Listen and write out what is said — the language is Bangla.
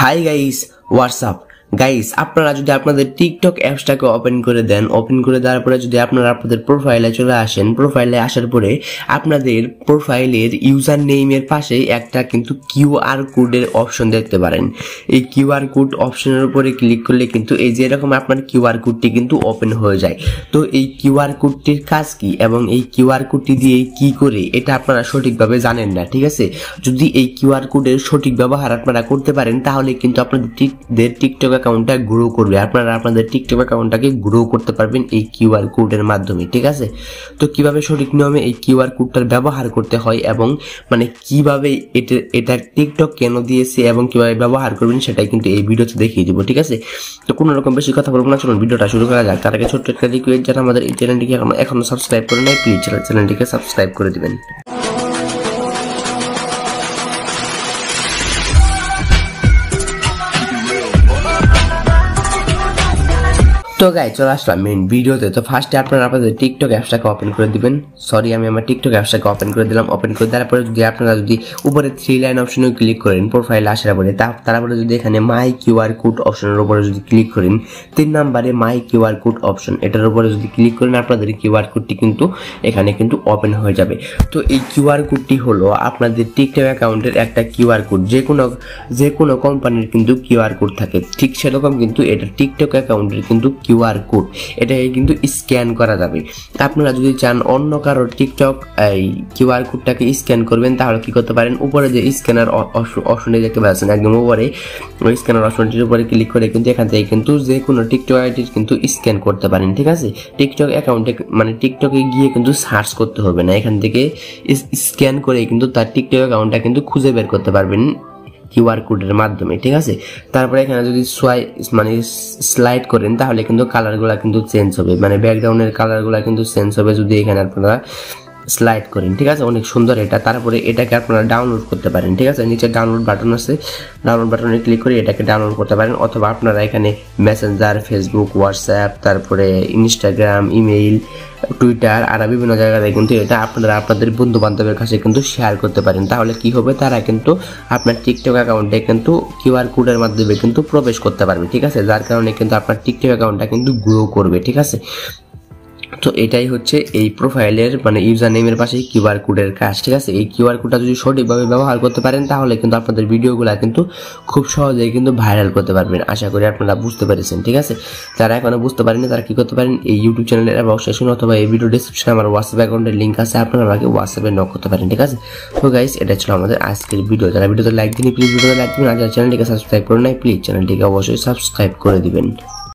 হাই গাইস, হোয়াটসঅ্যাপ গাইস, আপনারা যদি আপনাদের টিকটক অ্যাপসটাকে ওপেন করে দেন, ওপেন করে দেওয়ার পরে যদি আপনারা আপনাদের প্রোফাইলে চলে আসেন, প্রোফাইলে আসার পরে আপনাদের প্রোফাইলের ইউজার নেইমের পাশে একটা কিন্তু কিউআর কোডের অপশন দেখতে পারেন। এই কিউআর কোড অপশনের উপরে ক্লিক করলে কিন্তু এই যে এরকম আপনার কিউআর কোডটি কিন্তু ওপেন হয়ে যায়। তো এই কিউআর কোডটির কাজ কি এবং এই কিউআর কোডটি দিয়ে কি করে এটা আপনারা সঠিকভাবে জানেন না, ঠিক আছে? যদি এই কিউআর কোডের সঠিক ব্যবহার আপনারা করতে পারেন তাহলে কিন্তু আপনাদের টিকটক অ্যাকাউন্টটা গ্রো করবে। আপনারা আপনাদের টিকটক অ্যাকাউন্টটাকে গ্রো করতে পারবেন এই কিউআর কোডের মাধ্যমে, ঠিক আছে? তো কিভাবে সঠিক নিয়মে এই কিউআর কোডটার ব্যবহার করতে হয় এবং মানে কিভাবে এটা টিকটক কেন দিয়েছে এবং কিভাবে ব্যবহার করবেন সেটাই কিন্তু এই ভিডিওতে দেখিয়ে দিব, ঠিক আছে? তো কোনো রকম বেশি কথা বলবো না, চলুন ভিডিওটা শুরু করা যাক। তার আগে ছোট্ট একটা রিকোয়েস্ট, যারা আমাদের এই চ্যানেলটিকে এখনো সাবস্ক্রাইব করে নাই প্লিজ চ্যানেলটিকে সাবস্ক্রাইব করে দিবেন। তো গাইস, চলে আসলাম মেইন ভিডিওতে। তো ফার্স্টে আপনারা আপনাদের টিকটক অ্যাপসটাকে ওপেন করে দিবেন। সরি, আমি আমার টিকটক অ্যাপসটাকে ওপেন করে দিলাম। ওপেন করে দেওয়ার পরে যদি আপনারা উপরে 3 লাইন অপশনে ক্লিক করেন প্রোফাইলে আসার পরে, তারপরে যদি এখানে মাই কিউআর কোড অপশনের উপরে যদি ক্লিক করেন, 3 নম্বরে মাই কিউআর কোড অপশন, এটার উপরে যদি ক্লিক করেন আপনাদের কিউআর কোডটি কিন্তু এখানে কিন্তু ওপেন হয়ে যাবে। তো এই কিউআর কোডটি হলো আপনাদের টিকটক অ্যাকাউন্টের একটা কিউআর কোড। যে কোনো কোম্পানির কিন্তু কিউআর কোড থাকে, ঠিক সেরকম কিন্তু এটা টিকটক অ্যাকাউন্টের কিন্তু কিউআর কোড। এটাকে কিন্তু স্ক্যান করা যাবে। আপনারা যদি চান অন্য কারোর টিকটক এই কিউআর কোডটাকে স্ক্যান করবেন তাহলে কি করতে পারেন, উপরে যে স্ক্যানার অপশনটি দেখতে পাচ্ছেন একদম উপরে, ওই স্ক্যানার অপশনটির উপরে ক্লিক করে কিন্তু এখান থেকে কিন্তু যে কোনো টিকটক আইডির কিন্তু স্ক্যান করতে পারেন, ঠিক আছে? টিকটক অ্যাকাউন্টে মানে টিকটকে গিয়ে কিন্তু সার্চ করতে হবে না, এখান থেকে স্ক্যান করে কিন্তু তার টিকটক অ্যাকাউন্টটা কিন্তু খুঁজে বের করতে পারবেন কিউআর কোডের মাধ্যমে, ঠিক আছে? তারপরে এখানে যদি স্লাইড করেন তাহলে কিন্তু কালারগুলা কিন্তু চেঞ্জ হবে, মানে ব্যাকগ্রাউন্ডের কালারগুলা কিন্তু চেঞ্জ হবে যদি এখানে আপনারা স্লাইড করেন, ঠিক আছে? অনেক সুন্দর এটা। তারপরে এটাকে আপনারা ডাউনলোড করতে পারেন, ঠিক আছে? নিচে ডাউনলোড বাটন আছে, ডাউনলোড বাটনে ক্লিক করে এটাকে ডাউনলোড করতে পারেন, অথবা আপনারা এখানে মেসেঞ্জার, ফেসবুক, হোয়াটসঅ্যাপ, তারপরে ইনস্টাগ্রাম, ইমেইল, টুইটার আর বিভিন্ন জায়গায় কিন্তু এটা আপনারা আপনাদের বন্ধু বান্ধবের কাছে কিন্তু শেয়ার করতে পারেন। তাহলে কি হবে, তারা কিন্তু আপনার টিকটক অ্যাকাউন্টে কিন্তু কিউআর কোডের মাধ্যমে কিন্তু প্রবেশ করতে পারবে, ঠিক আছে? যার কারণে কিন্তু আপনার টিকটক অ্যাকাউন্টটা কিন্তু গ্রো করবে, ঠিক আছে? তো এটাই হচ্ছে এই প্রোফাইলের মানে ইউজার নেমের পাশে কিউআর কোডের কাজ, ঠিক আছে? এই কিউআর কোডটা যদি সঠিকভাবে ব্যবহার করতে পারেন তাহলে কিন্তু আপনাদের ভিডিওগুলো কিন্তু খুব সহজেই কিন্তু ভাইরাল করতে পারবেন। আশা করি আপনারা বুঝতে পেরেছেন, ঠিক আছে? যারা এখনো বুঝতে পারেননি তারা কি করতে পারেন, এই ইউটিউব চ্যানেলের অ্যাবাউট সেকশন অথবা এই ভিডিও ডেসক্রিপশনে আমার হোয়াটসঅ্যাপ অ্যাকাউন্টের লিঙ্ক আছে, আপনারা আমাকে হোয়াটসঅ্যাপে নক করতে পারেন, ঠিক আছে? তো গাইস, এটা ছিল আমাদের আজকের ভিডিও। যারা ভিডিওতে লাইক দিন প্লিজ ভিডিওতে লাইক দিবেন, আর যারা চ্যানেলটিকে সাবস্ক্রাইব করে নাই প্লিজ চ্যানেলটিকে অবশ্যই সাবস্ক্রাইব করে দিবেন।